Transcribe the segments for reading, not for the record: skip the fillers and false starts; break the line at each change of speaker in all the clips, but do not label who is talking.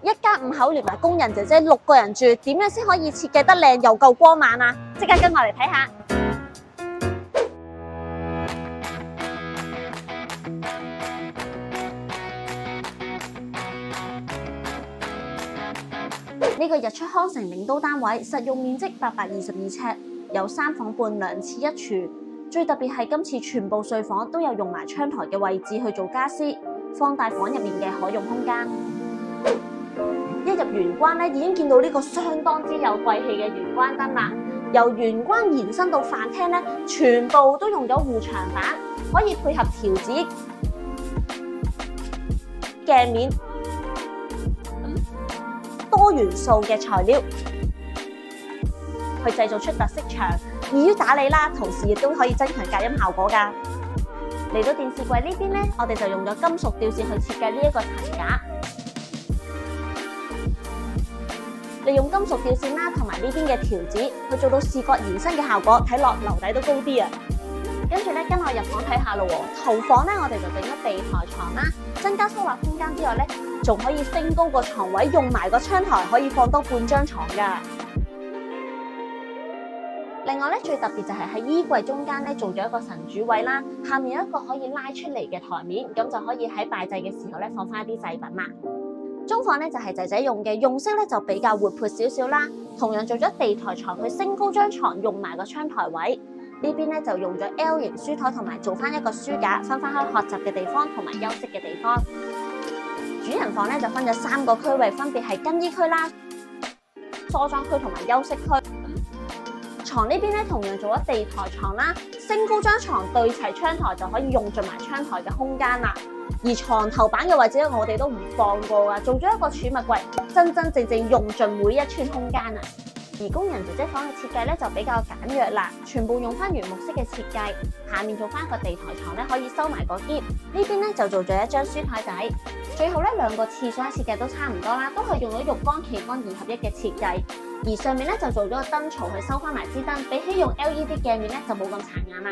一家5口連埋工人姐姐6個人住，點樣先可以設計得靚又夠光猛啊？即刻跟我嚟睇下。呢個日出康城領都單位，實用面積822尺，有3房半2廁1廚。最特別係今次全部睡房都有用埋窗台嘅位置去做家私，放大房入面嘅可用空間。一入玄關咧，已經見到呢個相當之有貴氣嘅玄關燈啦。由玄關延伸到飯廳咧，全部都用咗護牆板，可以配合條子、鏡面、多元素嘅材料，去製造出特色牆，易於打理啦，同時亦都可以增強隔音效果㗎。嚟到電視櫃呢邊咧，我哋就用咗金屬吊線去設計呢一個層架，利用金屬吊線啦，同埋呢邊嘅條子去做到視覺延伸嘅效果，睇落樓底都高啲啊！跟住咧，跟我入房睇下咯喎。頭房咧，我哋就整咗地台床啦，增加收納空間之外咧，仲可以升高個床位，用埋個窗台可以放多半張床㗎。另外咧，最特別就係喺衣櫃中間咧做咗一個神主位啦，下面有一個可以拉出嚟嘅台面，咁就可以喺拜祭嘅時候咧放翻一啲祭品啦。中房咧就係仔仔用嘅，用色咧就比較活潑少少啦。同樣做咗地台床去升高張床，用埋個窗台位。呢邊咧就用咗 L 型書台，同埋做翻一個書架，分開學習嘅地方同埋休息嘅地方。主人房咧就分咗3個區域，分別係更衣區啦、梳妝區同埋休息區。床呢邊咧同樣做咗地台床啦，升高張床對齊窗台就可以用盡埋窗台嘅空間啦。而床頭板嘅位置咧，我哋都唔放過噶，做咗一個儲物櫃，真真正正用盡每一寸空間啊！而工人姐姐房嘅設計咧就比較簡約啦，全部用翻原木式嘅設計，下面做翻個地台床咧可以收埋個篋，呢邊咧就做咗一張書台仔。最後咧2個廁所嘅設計都差唔多啦，都係用咗浴缸、旗杆2合1嘅設計，而上面咧就做咗個燈槽去收翻埋支燈，比起用 LED 鏡面咧就冇咁殘眼啦。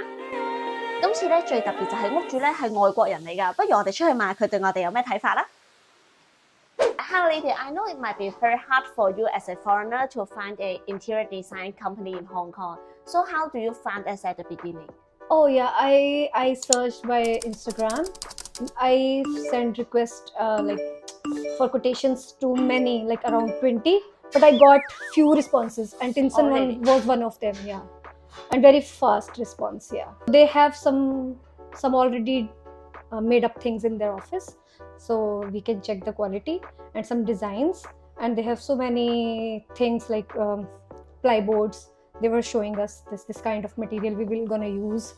今次咧最特別就係屋主咧係外國人嚟㗎，不如我哋出去問下佢對我哋有咩睇法啦。Hello, lady. I know it might be very hard for you as a foreigner to find an interior design company in Hong Kong. So how do you find us at the beginning?
Oh yeah, I searched by Instagram. I sent requests for quotations to many, like around 20, but I got few responses, and Tinson was one of them. Yeah, and very fast response. Yeah, they have some already made up things in their office, so we can check the quality and some designs. And they have so many things like plyboards. They were showing us this kind of material we will gonna use,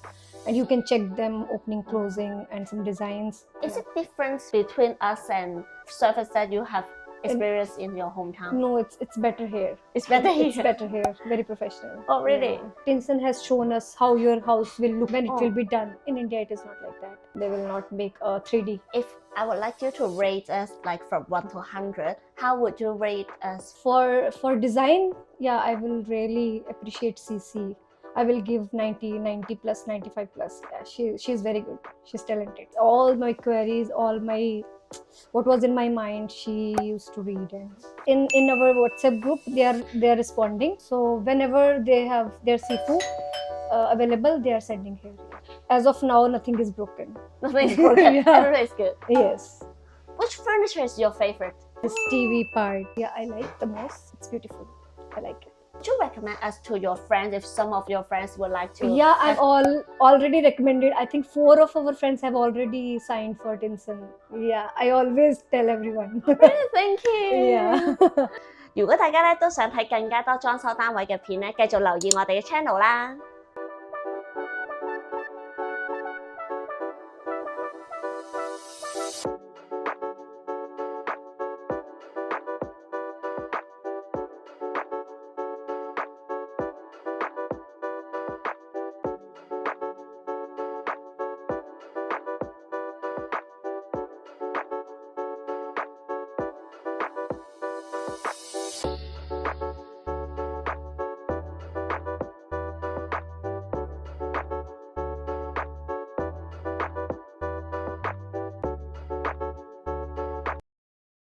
and you can check them opening, closing, and some designs.
Is it difference between us and surface that you have experience in your hometown?
No, it's better here.
It's better here.
It's better here. Very professional.
Oh, really?
Yeah. Tinson has shown us how your house will look when it will be done. In India, it is not like that. They will not make a 3D.
If I would like you to rate us like from 1 to 100, how would you rate us?
For design, yeah, I will really appreciate CC. I will give 90 plus, 95 plus. Yeah, she's very good. She's talented. All my queries, what was in my mind, she used to read. And in our WhatsApp group, they are responding. So whenever they have their Sifu available, they are sending here. As of now, nothing is broken.
Nothing is broken.
Yeah.
Everything is good.
Yes.
Which furniture is your favorite?
This TV part, yeah, I like the most. It's beautiful. I like it.
Would you recommend us to your friends if some of your friends would like to?
Yeah, I've already recommended. I think 4 of our friends have already signed for Tinson. Yeah, I always tell everyone.
Thank you.
Yeah.
如果大家咧都想睇更加多裝修單位嘅片咧，繼續留意我哋嘅 channel 啦。